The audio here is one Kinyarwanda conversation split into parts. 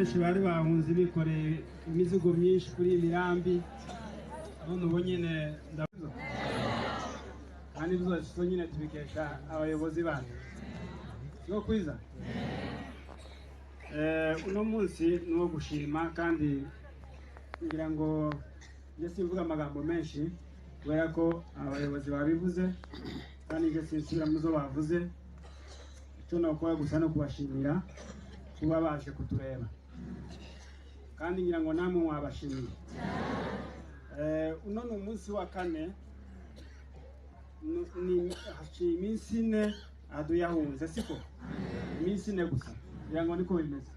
benshi bari bahunze bikoreye imizigo myinshi kuri imirambi none ubu nyine ndavuga kandi byose nyine tubikesha abayobozi bacu yo kwiza uno munsi ni uwo gushima kandi ngira ngo njye simvuga amagambo menshi kubera ko abayobozi babivuze kandi njye sinsubira mu zo bavuze icyo nakora gusa no kubashimira kuba baje kutureba kandi ngira ngo namwe mwabashimiye. Uno ni umunsi wa kane ni iminsi ine aduyahunze siko iminsi ine gusa ngira ngo niko bimeze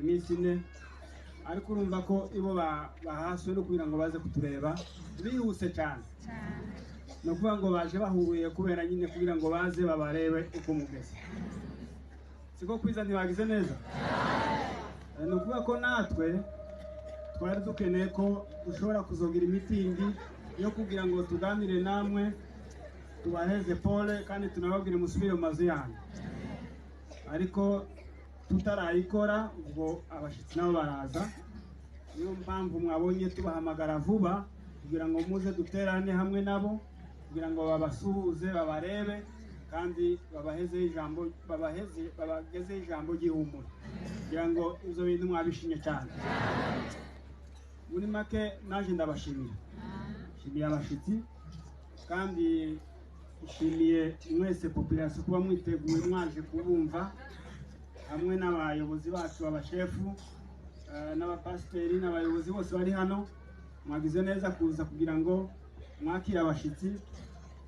iminsi ine ariko urumva ko ibo bahaswe no kugira ngo baze kutureba bihuse cyane no kuvuga ngo baje bahuruye kubera nyine kugira ngo baze babarebe uko mugeze siko kwiza ntibagize neza. Ni ukuvuga ko natwe twari dukeneye ko dushobora kuzogira imitingi yo kugira ngo tuganire namwe tubaheze pole kandi tunababwire musubire mu mazu yanyu ariko tutarayikora ubwo abashitsi nabo baraza niyo mpamvu mwabonye tubahamagara vuba kugira ngo muze duterane hamwe nabo kugira ngo babasuhuze babarebe kandi babageze ijambo ry'ihumure kugira ngo izo bintu mwabishimye cyane. Muri make naje ndabashimira shimiye abashitsi kandi shimiye mwese population kuba mwiteguye mwaje kubumva hamwe n'abayobozi bacu abashefu n'abapasiteri n'abayobozi bose bari hano mwagize neza kuza kugira ngo mwakire abashitsi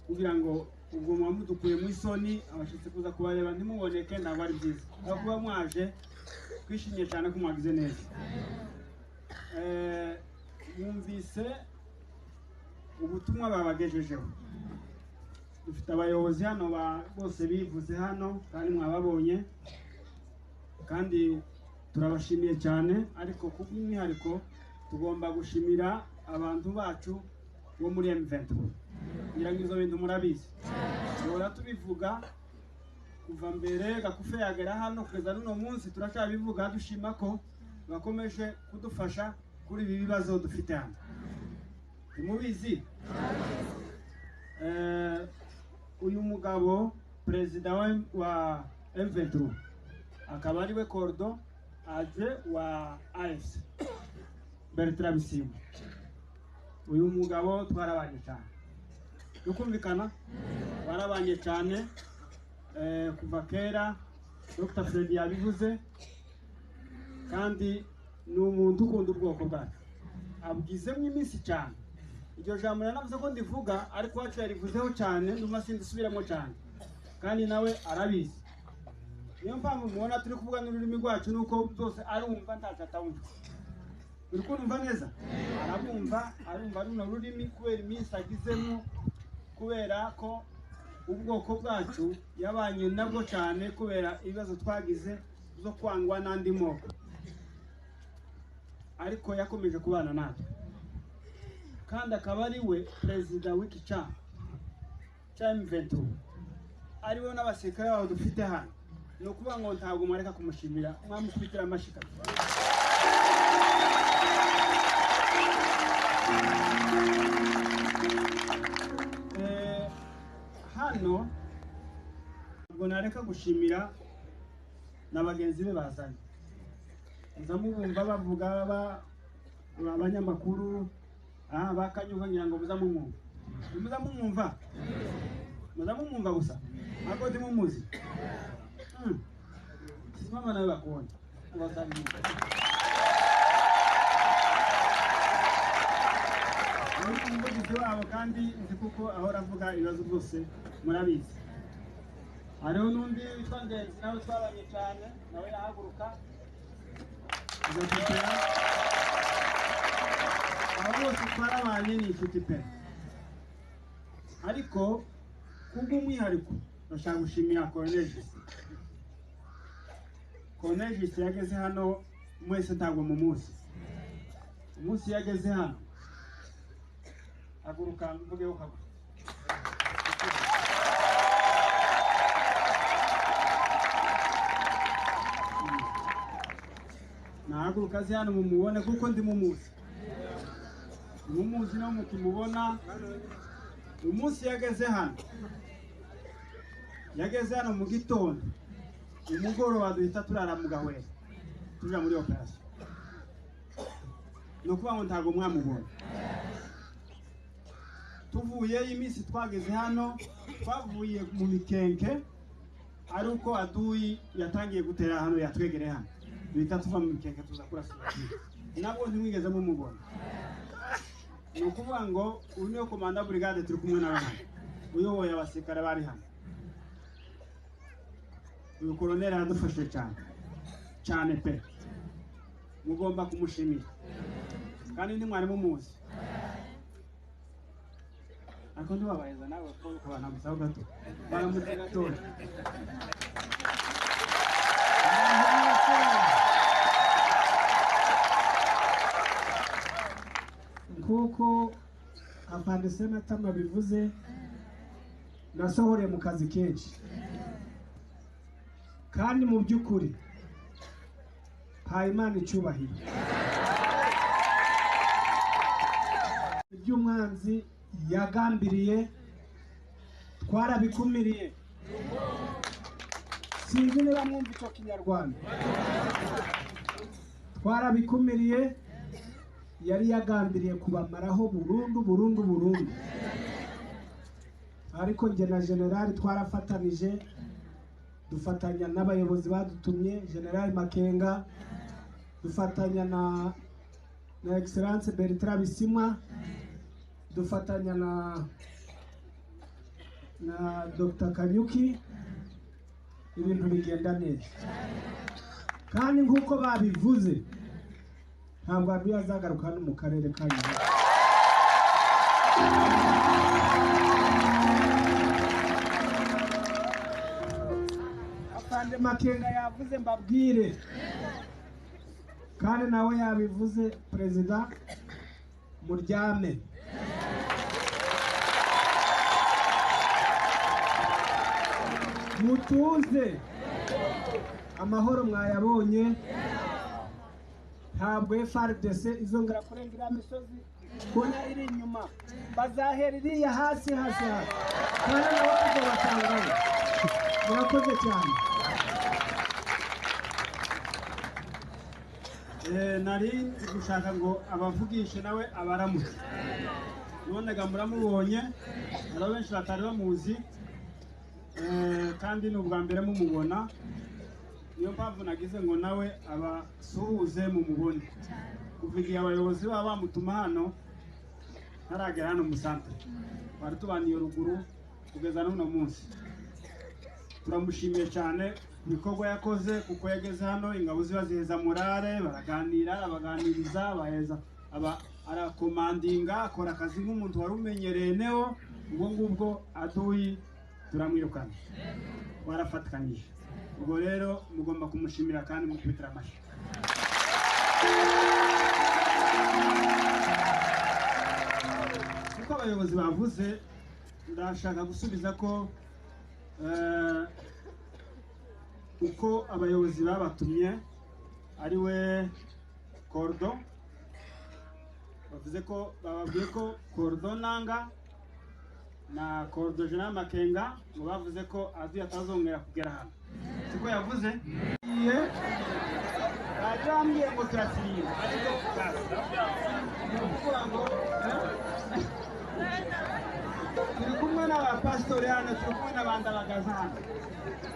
kugira ngo ubwo mwamudukuye mu isoni abashitsi kuza kubareba ntimuboneke ntabwo ari byiza aho kuba mwaje twishimiye cyane ko mwagize neza. Mwumvise ubutumwa babagejejeho dufite abayobozi hano bose bivuze hano kandi mwababonye kandi turabashimiye cyane ariko kubw'umwihariko tugomba gushimira abantu bacu bo muri M23 ngira ngo izo bintu murabizi duhora tubivuga kuva mbere gakufe yagera hano kugeza n'uno munsi turacyabivuga dushima ko bakomeje kudufasha kuri ibi bibazo dufite hano mubizi. Uyu mugabo perezida wa M23 akaba ariwe Kordo aje wa AFC Bertrand Bisimwa uyu mugabo twarabanye cyane dukumvikana barabanye cyane kuva kera Dr. Fred yabivuze kandi ni umuntu ukunda ubwoko bwacu abwizemo iminsi cyane iryo jambo nanavuze ko ndivuga ariko wacu yarivuzeho cyane ndumva sindisubiramo cyane kandi nawe arabizi niyo mpamvu mubona turi kuvuga n'ururimi rwacu nuko byose arumva ntacyo atawumva uri kumva neza arumva runo rurimi kubera iminsi agizemo kubera ko ubwoko bwacu yabanye nabwo cyane kubera ibibazo twagize zo kwangwa n'andi moko ariko yakomeje kubana natwe kandi akaba ari we perezida w'iki cya M23 ariwe n'abasirikare babo dufite hano ni ukuvuga ngo ntabwo mwareka kumushimira mwamukubitira amashika. Hano ubwo nareka gushimira n'abagenzi be bazanye nzamubumva bavuga abanyamakuru bakanyuka ngira ngo muzamumwumva gusa ntabwo ndi mumuzi simama nawe bakubona ubazamwumva umuvugizi wabo kandi nzi kuko ahora avuga ibibazo byose murabizi. Hariho n'undi witwa Ngenzi nawe twabanye cyane nawe yahaguruka abo bose twarabanye ni inshuti pe ariko kubw'umwihariko ndashaka gushimira Colonel Justin yageze hano mwese ntabwo mu umunsi yageze hano haguruka mvugeho kaguruka nahaguruka azi hano mumubone kuko ndi mumuzi no mukimubona. Umunsi yageze hano mu gitondo, umugoroba duhita turara mu Gahwera tuja muri operation. No kuba ngo ntago mwamubona. Tuvuye iminsi twageze hano, twavuye mu Mikenke, ari uko aduyi yatangiye gutera hano yatwegere hano. Duhita tuva mu Mikenke tuza kurasira. Nabwo ntimwigeze mumubona. No kuvuga ngo uyu niyo komanda brigade turi kumwe nawe hano. Uyoboye abasirikare bari hano. Uyu koloneli aradufashe cyane pe. Mugomba kumushimira. Kandi ni mwari mumuzi. Ako ndibabayeza nawe ko kubana musaho gato. Baramutega tore. Kuko afande senata mabivuze nasohoreye mu kazi kenshi. Kandi mu by'ukuri Imana icyubahiro. Iby'umwanzi yagambiriye twarabikumiriye. Sinzi niba mwumva icyo Kinyarwanda. Twarabikumiriye, yari yagambiriye kubamaraho burundu. Ariko nge na generali twarafatanije, dufatanya n'abayobozi badutumye, General Makenga, dufatanya na Excellence Bertrand Bisimwa, dufatanya na Dr. Kanyuki, ibintu bigenda neza. Kandi nk'uko babivuze, ntabwo abiya azagaruka hano mu karere ka Nyabihu. Afande Makenga yavuze mbabwire, kandi nawe yabivuze, Perezida muryame. Mutuze, amahoro mwayabonye. Ntabwo FARDC izongera kurengera imisozi kuna iri inyuma, bazahera iriya hasi. Kandi nawe tuzobatangaye. Murakoze cyane. Nari gushaka ngo abavugishe nawe abaramutse. None muramubonye, hari benshi batari bamuzi, kandi n'ubwa mbere mumubona. Niyo mpamvu nagize ngo nawe abasuhuze mumubone. Kuva igihe abayobozi baba bamutuma hano ntaragera hano mu santere, bari tubaniye ruguru kugeza n'uno munsi. Turamushimiye cyane ibikorwa yakoze, kuko yageze hano ingabo ziba ziheza morale, baraganira, abaganiriza, baheza arakomandinga, akora akazi nk'umuntu wari umenyereye neo. Ubwo ngubwo aduyi turamwirukana, warafatikanyije. Ubwo rero mugomba kumushimira kandi mukubitira amashyi. Kuko abayobozi bavuze, ndashaka gusubiza ko uko abayobozi babatumye ari we Kordo, bavuze ko bababwiye ko Kordo Nanga na Kordo General Makenga ngo bavuze ko azi atazongera kugera hano. Siko yavuze? Bajambye ngo turasiriye. Turi kumwe n'abapastori hano, turi kumwe n'abandabagaza hano.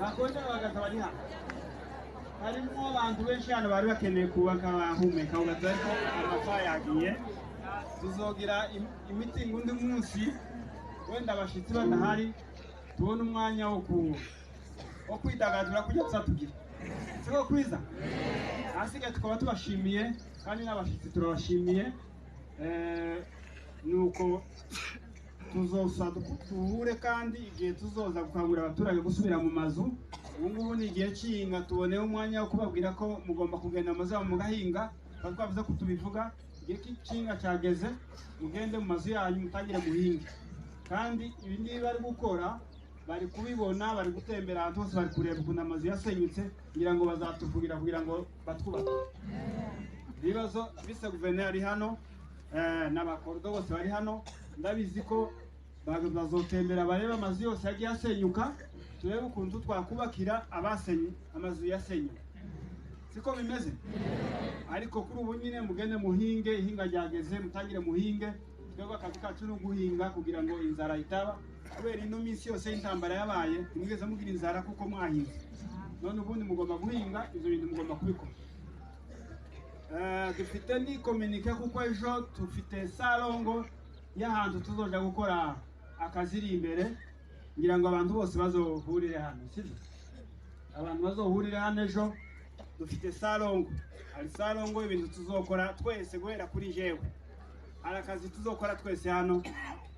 Bakonje bagaza bari hano. Harimo abantu benshi hano bari bakeneye kubaka bahumeka, ugatari ko amasaha yagiye. Tuzogira imitingi undi munsi, wenda abashitsi badahari, tubona umwanya wo kwidagadura kujya tuzatugira. Siko kwiza? Asigaye tukaba tubashimiye, kandi n'abashitsi turabashimiye. Nuko tuzosa duhure, kandi igihe tuzoza gukangurira abaturage gusubira mu mazu. Ubu ni igihe cy'inga, tuboneye umwanya wo kubabwira ko mugomba kugenda mu mazu mugahinga. Twavuze ko tubivuga, igihe cy'inga cyageze, mugende mu mazu yanyu mutangire guhinga. Kandi ibi ngibi bari gukora bari kubibona, bari gutembera ahantu hose, bari kureba ukuntu amazu yasenyutse, ngira ngo bazatuvugira kugira ngo batwubake. Ibibazo vice guverineri ari hano n'abakordo bose bari hano, ndabizi ko bazotembera bareba amazu yose yagiye asenyuka, turebe ukuntu twakubakira abasenye amazu yasenye. Siko bimeze? Ariko kuri ubu nyine mugende muhinge, ihinga ryageze, mutangire muhinge, twebwe akazi kacu no guhinga kugira ngo inzara itaba, kubera ino minsi yose y'intambara yabaye ntimwigeze mugira inzara kuko mwahinze. None ubundi mugomba guhinga, ibyo bintu mugomba kubikora. Dufite ni communique kuko ejo tufite salongo y'ahantu tuzoja gukora akazi iri imbere, ngira ngo abantu bose bazohurire hano, sibyo? Abantu bazohurire hano ejo, dufite salongo. Hari salongo ibintu tuzokora twese guhera kuri jewe. Hari akazi tuzokora twese hano,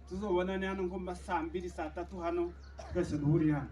tuzobonane hano nko saa 2 saa 3 hano, twese duhurire hano.